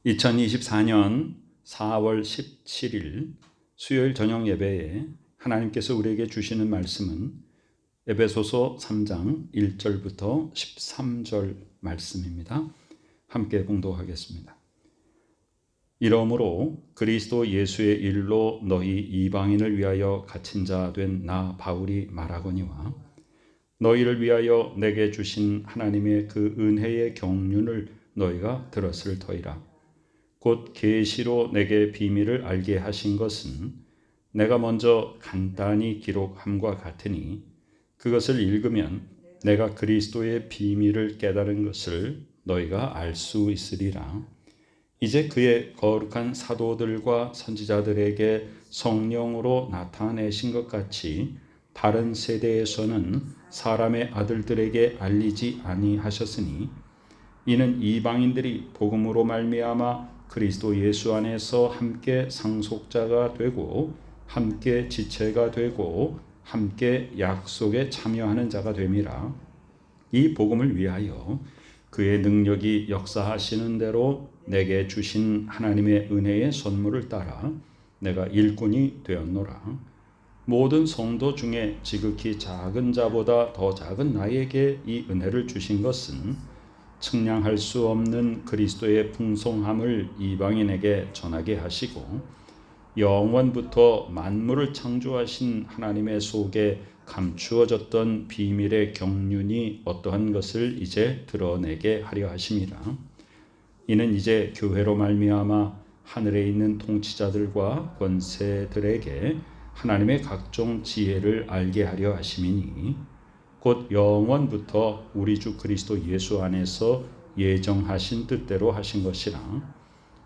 2024년 4월 17일 수요일 저녁 예배에 하나님께서 우리에게 주시는 말씀은 에베소서 3장 1절부터 13절 말씀입니다. 함께 봉독하겠습니다. 이러므로 그리스도 예수의 일로 너희 이방인을 위하여 갇힌 자 된 나 바울이 말하거니와 너희를 위하여 내게 주신 하나님의 그 은혜의 경륜을 너희가 들었을 터이라. 곧 계시로 내게 비밀을 알게 하신 것은 내가 먼저 간단히 기록함과 같으니 그것을 읽으면 내가 그리스도의 비밀을 깨달은 것을 너희가 알 수 있으리라. 이제 그의 거룩한 사도들과 선지자들에게 성령으로 나타내신 것 같이 다른 세대에서는 사람의 아들들에게 알리지 아니하셨으니 이는 이방인들이 복음으로 말미암아 그리스도 예수 안에서 함께 상속자가 되고 함께 지체가 되고 함께 약속에 참여하는 자가 됨이라. 이 복음을 위하여 그의 능력이 역사하시는 대로 내게 주신 하나님의 은혜의 선물을 따라 내가 일꾼이 되었노라. 모든 성도 중에 지극히 작은 자보다 더 작은 나에게 이 은혜를 주신 것은 측량할 수 없는 그리스도의 풍성함을 이방인에게 전하게 하시고 영원부터 만물을 창조하신 하나님의 속에 감추어졌던 비밀의 경륜이 어떠한 것을 이제 드러내게 하려 하심이라. 이는 이제 교회로 말미암아 하늘에 있는 통치자들과 권세들에게 하나님의 각종 지혜를 알게 하려 하심이니 곧 영원부터 우리 주 그리스도 예수 안에서 예정하신 뜻대로 하신 것이라.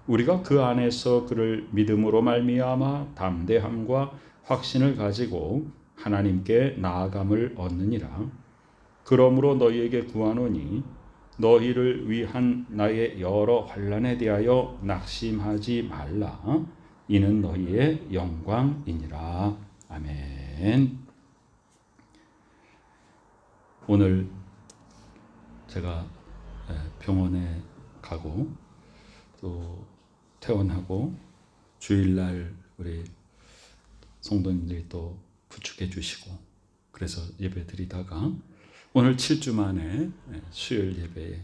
우리가 그 안에서 그를 믿음으로 말미암아 담대함과 확신을 가지고 하나님께 나아감을 얻느니라. 그러므로 너희에게 구하노니 너희를 위한 나의 여러 환난에 대하여 낙심하지 말라. 이는 너희의 영광이니라. 아멘. 오늘 제가 병원에 가고 또 퇴원하고 주일날 우리 성도님들이 또 부축해 주시고 그래서 예배 드리다가 오늘 7주 만에 수요일 예배에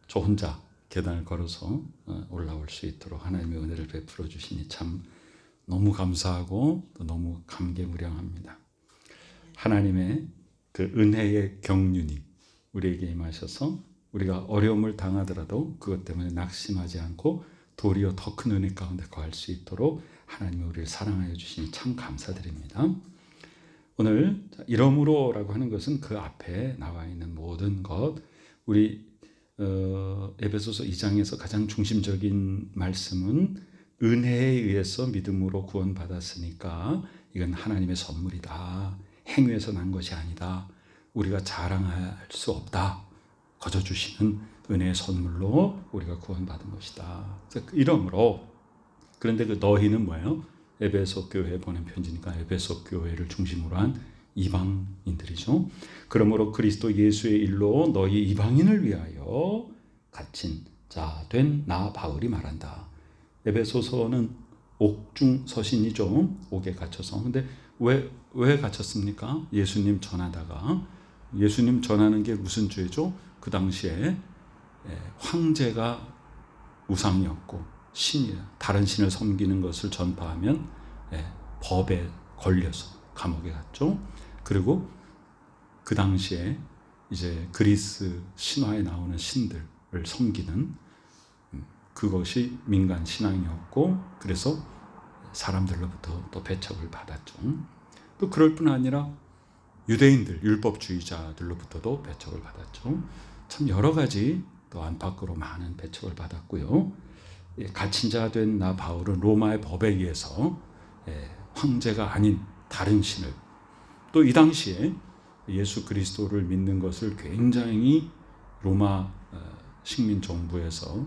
저 혼자 계단을 걸어서 올라올 수 있도록 하나님의 은혜를 베풀어 주시니 참 너무 감사하고 또 너무 감개무량합니다. 하나님의 그 은혜의 경륜이 우리에게 임하셔서 우리가 어려움을 당하더라도 그것 때문에 낙심하지 않고 도리어 더 큰 은혜 가운데 거할 수 있도록 하나님이 우리를 사랑하여 주시니 참 감사드립니다. 오늘 이러므로라고 하는 것은 그 앞에 나와 있는 모든 것, 우리 에베소서 2장에서 가장 중심적인 말씀은 은혜에 의해서 믿음으로 구원받았으니까 이건 하나님의 선물이다. 행위에서 난 것이 아니다. 우리가 자랑할 수 없다. 거저 주시는 은혜의 선물로 우리가 구원받은 것이다. 이러므로 그런데 그 너희는 뭐예요? 에베소 교회에 보낸 편지니까 에베소 교회를 중심으로 한 이방인들이죠. 그러므로 그리스도 예수의 일로 너희 이방인을 위하여 갇힌 자 된 나 바울이 말한다. 에베소서는 옥중 서신이죠. 옥에 갇혀서. 근데 왜 갇혔습니까? 예수님 전하다가. 예수님 전하는 게 무슨 죄죠? 그 당시에 황제가 우상이었고 다른 신을 섬기는 것을 전파하면 법에 걸려서 감옥에 갔죠. 그리고 그 당시에 이제 그리스 신화에 나오는 신들을 섬기는 그것이 민간 신앙이었고 그래서 사람들로부터 또 배척을 받았죠. 또 그럴 뿐 아니라 유대인들, 율법주의자들로부터도 배척을 받았죠. 참 여러 가지 또 안팎으로 많은 배척을 받았고요. 갇힌 자 된 나 바울은 로마의 법에 의해서 황제가 아닌 다른 신을 또 이 당시에 예수 그리스도를 믿는 것을 굉장히 로마 식민 정부에서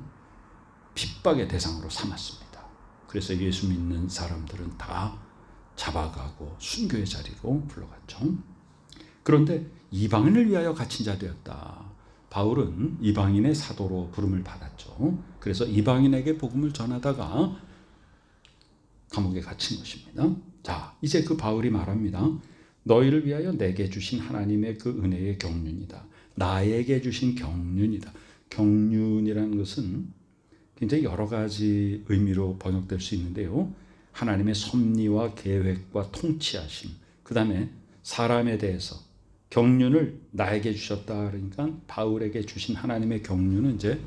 핍박의 대상으로 삼았습니다. 그래서 예수 믿는 사람들은 다 잡아가고 순교의 자리로 불러갔죠. 그런데 이방인을 위하여 갇힌 자 되었다. 바울은 이방인의 사도로 부름을 받았죠. 그래서 이방인에게 복음을 전하다가 감옥에 갇힌 것입니다. 자, 이제 그 바울이 말합니다. 너희를 위하여 내게 주신 하나님의 그 은혜의 경륜이다. 나에게 주신 경륜이다. 경륜이라는 것은 굉장히 여러 가지 의미로 번역될 수 있는데요. 하나님의 섭리와 계획과 통치하심, 그 다음에 사람에 대해서 경륜을 나에게 주셨다. 그러니까 바울에게 주신 하나님의 경륜은 이제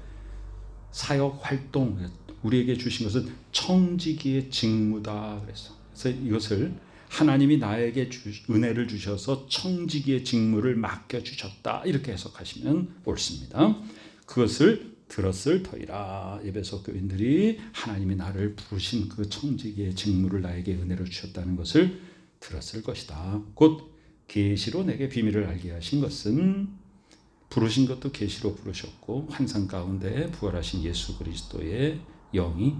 사역 활동, 우리에게 주신 것은 청지기의 직무다. 그래서 이것을 하나님이 나에게 은혜를 주셔서 청지기의 직무를 맡겨주셨다. 이렇게 해석하시면 옳습니다. 그것을 들었을 터이라. 에베소 교인들이 하나님이 나를 부르신 그 청지기의 직무를 나에게 은혜로 주셨다는 것을 들었을 것이다. 곧 계시로 내게 비밀을 알게 하신 것은 부르신 것도 계시로 부르셨고 환상 가운데 부활하신 예수 그리스도의 영이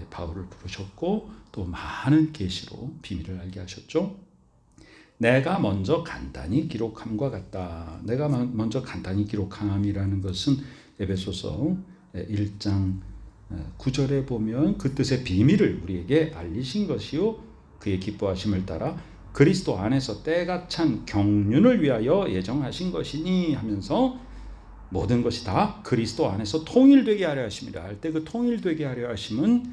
바울을 부르셨고 또 많은 계시로 비밀을 알게 하셨죠. 내가 먼저 간단히 기록함과 같다. 내가 먼저 간단히 기록함이라는 것은 에베소서 1장 9절에 보면 그 뜻의 비밀을 우리에게 알리신 것이요 그의 기뻐하심을 따라 그리스도 안에서 때가 찬 경륜을 위하여 예정하신 것이니 하면서 모든 것이 다 그리스도 안에서 통일되게 하려 하심이라 할 때 그 통일되게 하려 하심은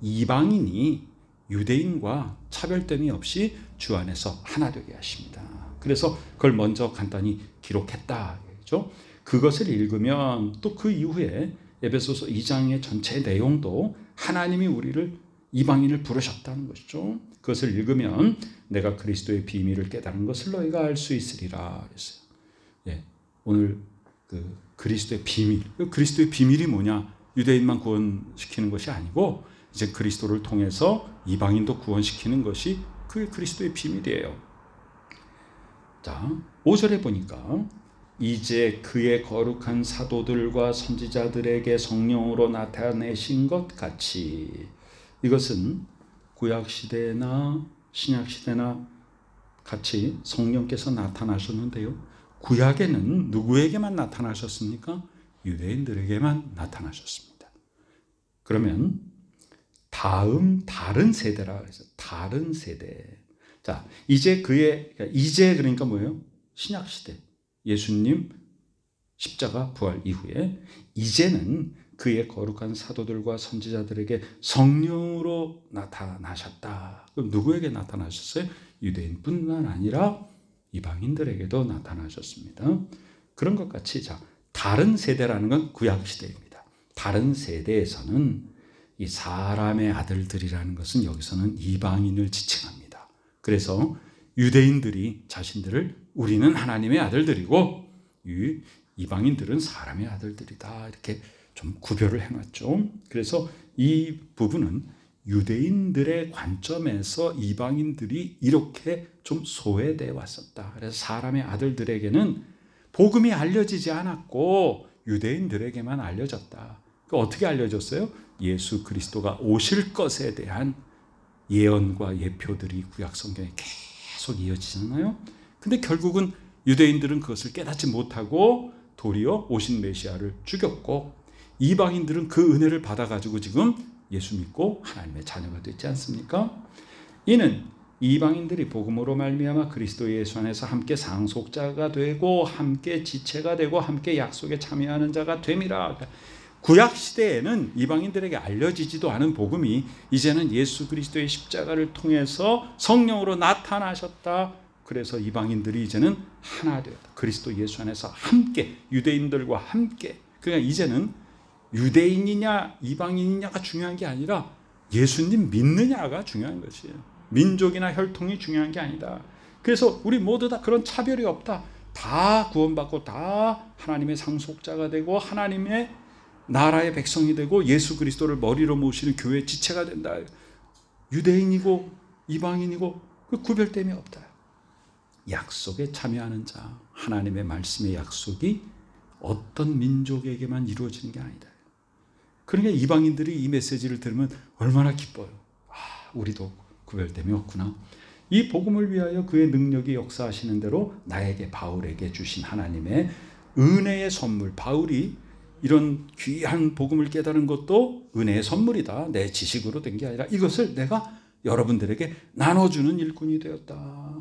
이방인이 유대인과 차별됨이 없이 주 안에서 하나 되게 하십니다. 그래서 그걸 먼저 간단히 기록했다. 그렇죠? 그것을 읽으면 또 그 이후에 에베소서 2장의 전체 내용도 하나님이 우리를 이방인을 부르셨다는 것이죠. 그것을 읽으면 내가 그리스도의 비밀을 깨달은 것을 너희가 알 수 있으리라 그랬어요. 예, 오늘 그 그리스도의 비밀, 그리스도의 비밀이 뭐냐? 유대인만 구원시키는 것이 아니고 이제 그리스도를 통해서 이방인도 구원시키는 것이 그 그리스도의 비밀이에요. 자, 5절에 보니까 이제 그의 거룩한 사도들과 선지자들에게 성령으로 나타내신 것 같이, 이것은 구약시대나 신약시대나 같이 성령께서 나타나셨는데요. 구약에는 누구에게만 나타나셨습니까? 유대인들에게만 나타나셨습니다. 그러면 다른 세대라 그래서 다른 세대. 자, 이제 그러니까 뭐예요? 신약시대. 예수님 십자가 부활 이후에 이제는 그의 거룩한 사도들과 선지자들에게 성령으로 나타나셨다. 그럼 누구에게 나타나셨어요? 유대인뿐만 아니라 이방인들에게도 나타나셨습니다. 그런 것 같이 자, 다른 세대라는 건 구약시대입니다. 다른 세대에서는 이 사람의 아들들이라는 것은 여기서는 이방인을 지칭합니다. 그래서 유대인들이 자신들을 우리는 하나님의 아들들이고 이방인들은 사람의 아들들이다. 이렇게 좀 구별을 해놨죠. 그래서 이 부분은 유대인들의 관점에서 이방인들이 이렇게 좀 소외되어 왔었다. 그래서 사람의 아들들에게는 복음이 알려지지 않았고 유대인들에게만 알려졌다. 어떻게 알려졌어요? 예수 그리스도가 오실 것에 대한 예언과 예표들이 구약 성경에 계속 이어지잖아요. 근데 결국은 유대인들은 그것을 깨닫지 못하고 도리어 오신 메시아를 죽였고 이방인들은 그 은혜를 받아가지고 지금 예수 믿고 하나님의 자녀가 됐지 않습니까? 이는 이방인들이 복음으로 말미암아 그리스도 예수 안에서 함께 상속자가 되고 함께 지체가 되고 함께 약속에 참여하는 자가 됨이라. 구약 시대에는 이방인들에게 알려지지도 않은 복음이 이제는 예수 그리스도의 십자가를 통해서 성령으로 나타나셨다. 그래서 이방인들이 이제는 하나 되었다. 그리스도 예수 안에서 함께 유대인들과 함께. 그러니까 이제는 유대인이냐 이방인이냐가 중요한 게 아니라 예수님 믿느냐가 중요한 것이에요. 민족이나 혈통이 중요한 게 아니다. 그래서 우리 모두 다 그런 차별이 없다. 다 구원받고 다 하나님의 상속자가 되고 하나님의 나라의 백성이 되고 예수 그리스도를 머리로 모시는 교회의 지체가 된다. 유대인이고 이방인이고 그 구별됨이 없다. 약속에 참여하는 자, 하나님의 말씀의 약속이 어떤 민족에게만 이루어지는 게 아니다. 그러니까 이방인들이 이 메시지를 들으면 얼마나 기뻐요. 우리도 구별됨이 없구나. 이 복음을 위하여 그의 능력이 역사하시는 대로 나에게 바울에게 주신 하나님의 은혜의 선물. 바울이 이런 귀한 복음을 깨달은 것도 은혜의 선물이다. 내 지식으로 된 게 아니라 이것을 내가 여러분들에게 나눠주는 일꾼이 되었다.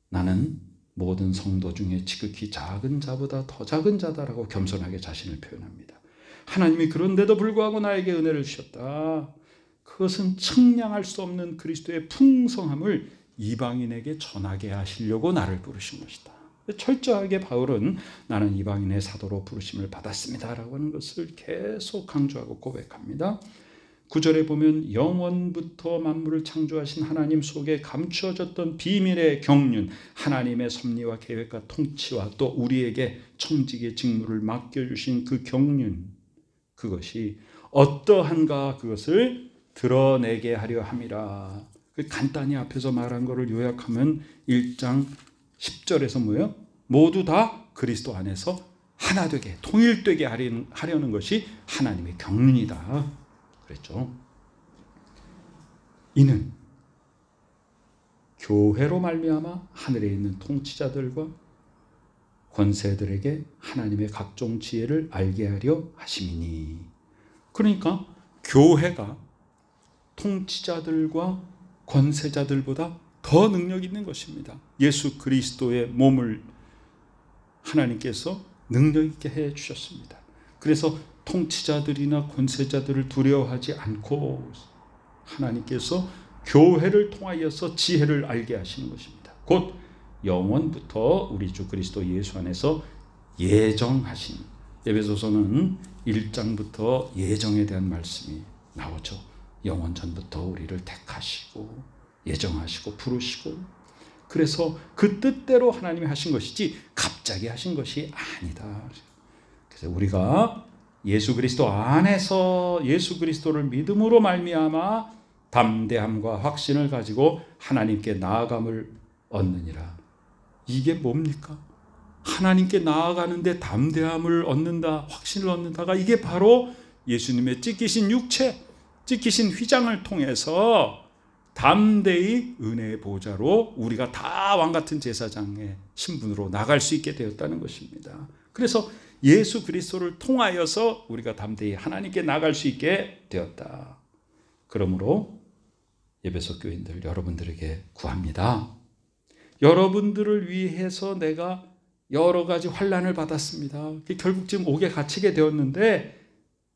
나는 모든 성도 중에 지극히 작은 자보다 더 작은 자다라고 겸손하게 자신을 표현합니다. 하나님이 그런데도 불구하고 나에게 은혜를 주셨다. 그것은 측량할 수 없는 그리스도의 풍성함을 이방인에게 전하게 하시려고 나를 부르신 것이다. 철저하게 바울은 나는 이방인의 사도로 부르심을 받았습니다 라고 하는 것을 계속 강조하고 고백합니다. 9절에 보면 영원부터 만물을 창조하신 하나님 속에 감추어졌던 비밀의 경륜, 하나님의 섭리와 계획과 통치와 또 우리에게 청직의 직무를 맡겨주신 그 경륜, 그것이 어떠한가 그것을 드러내게 하려 함이라. 간단히 앞에서 말한 것을 요약하면 1장 10절에서 뭐예요? 모두 다 그리스도 안에서 하나 되게, 통일되게 하려는 것이 하나님의 경륜이다 그랬죠. 이는 교회로 말미암아 하늘에 있는 통치자들과 권세들에게 하나님의 각종 지혜를 알게 하려 하심이니. 그러니까 교회가 통치자들과 권세자들보다 더 능력 있는 것입니다. 예수 그리스도의 몸을 하나님께서 능력 있게 해 주셨습니다. 그래서 통치자들이나 권세자들을 두려워하지 않고 하나님께서 교회를 통하여서 지혜를 알게 하시는 것입니다. 곧 영원부터 우리 주 그리스도 예수 안에서 예정하신, 에베소서는 1장부터 예정에 대한 말씀이 나오죠. 영원 전부터 우리를 택하시고 예정하시고 부르시고, 그래서 그 뜻대로 하나님이 하신 것이지 갑자기 하신 것이 아니다. 그래서 우리가 예수 그리스도 안에서 예수 그리스도를 믿음으로 말미암아 담대함과 확신을 가지고 하나님께 나아감을 얻느니라. 이게 뭡니까? 하나님께 나아가는데 담대함을 얻는다, 확신을 얻는다가 이게 바로 예수님의 찢기신 육체, 찢기신 휘장을 통해서 담대히 은혜의 보좌로 우리가 다 왕같은 제사장의 신분으로 나갈 수 있게 되었다는 것입니다. 그래서 예수 그리스도를 통하여서 우리가 담대히 하나님께 나갈 수 있게 되었다. 그러므로 에베소 교인들 여러분들에게 구합니다. 여러분들을 위해서 내가 여러 가지 환난을 받았습니다. 결국 지금 옥에 갇히게 되었는데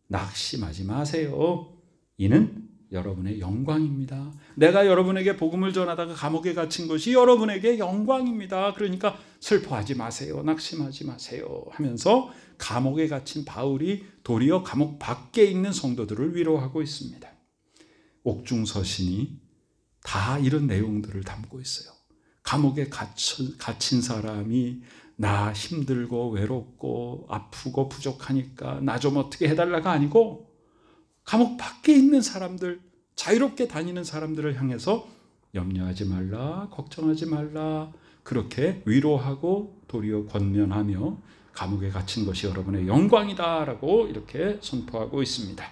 낙심하지 마세요. 이는 여러분의 영광입니다. 내가 여러분에게 복음을 전하다가 감옥에 갇힌 것이 여러분에게 영광입니다. 그러니까 슬퍼하지 마세요. 낙심하지 마세요 하면서 감옥에 갇힌 바울이 도리어 감옥 밖에 있는 성도들을 위로하고 있습니다. 옥중서신이 다 이런 내용들을 담고 있어요. 감옥에 갇힌 사람이 나 힘들고 외롭고 아프고 부족하니까 나 좀 어떻게 해달라가 아니고 감옥 밖에 있는 사람들, 자유롭게 다니는 사람들을 향해서 염려하지 말라, 걱정하지 말라, 그렇게 위로하고 도리어 권면하며 감옥에 갇힌 것이 여러분의 영광이다라고 이렇게 선포하고 있습니다.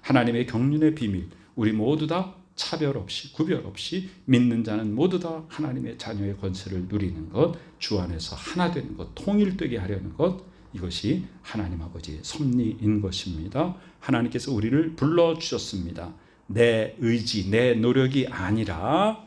하나님의 경륜의 비밀, 우리 모두 다 차별 없이 구별 없이 믿는 자는 모두 다 하나님의 자녀의 권세를 누리는 것, 주 안에서 하나 되는 것, 통일되게 하려는 것, 이것이 하나님 아버지의 섭리인 것입니다. 하나님께서 우리를 불러주셨습니다. 내 의지, 내 노력이 아니라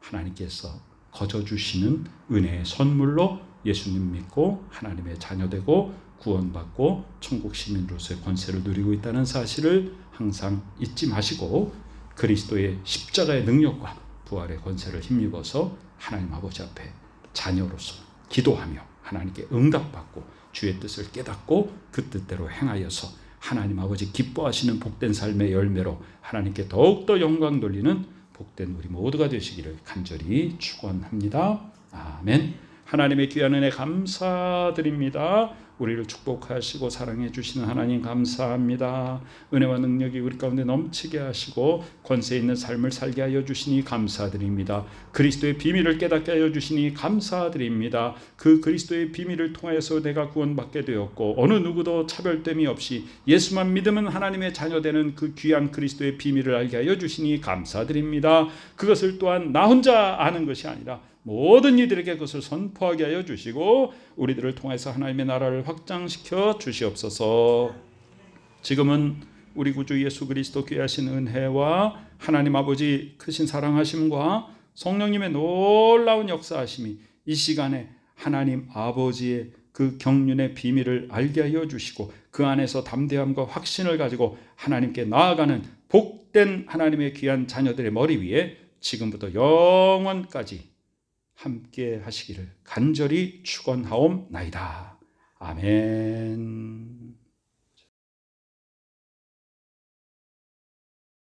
하나님께서 거저주시는 은혜의 선물로 예수님 믿고 하나님의 자녀되고 구원받고 천국 시민으로서의 권세를 누리고 있다는 사실을 항상 잊지 마시고 그리스도의 십자가의 능력과 부활의 권세를 힘입어서 하나님 아버지 앞에 자녀로서 기도하며 하나님께 응답받고 주의 뜻을 깨닫고 그 뜻대로 행하여서 하나님 아버지 기뻐하시는 복된 삶의 열매로 하나님께 더욱더 영광 돌리는 복된 우리 모두가 되시기를 간절히 축원합니다. 아멘. 하나님의 귀한 은혜 감사드립니다. 우리를 축복하시고 사랑해 주시는 하나님 감사합니다. 은혜와 능력이 우리 가운데 넘치게 하시고 권세 있는 삶을 살게 하여 주시니 감사드립니다. 그리스도의 비밀을 깨닫게 하여 주시니 감사드립니다. 그 그리스도의 비밀을 통해서 내가 구원받게 되었고 어느 누구도 차별됨이 없이 예수만 믿으면 하나님의 자녀되는 그 귀한 그리스도의 비밀을 알게 하여 주시니 감사드립니다. 그것을 또한 나 혼자 아는 것이 아니라 모든 이들에게 그것을 선포하게 하여 주시고 우리들을 통해서 하나님의 나라를 확장시켜 주시옵소서. 지금은 우리 구주 예수 그리스도 귀하신 은혜와 하나님 아버지 크신 사랑하심과 성령님의 놀라운 역사하심이 이 시간에 하나님 아버지의 그 경륜의 비밀을 알게 하여 주시고 그 안에서 담대함과 확신을 가지고 하나님께 나아가는 복된 하나님의 귀한 자녀들의 머리 위에 지금부터 영원까지 함께 하시기를 간절히 축원하옵나이다. 아멘.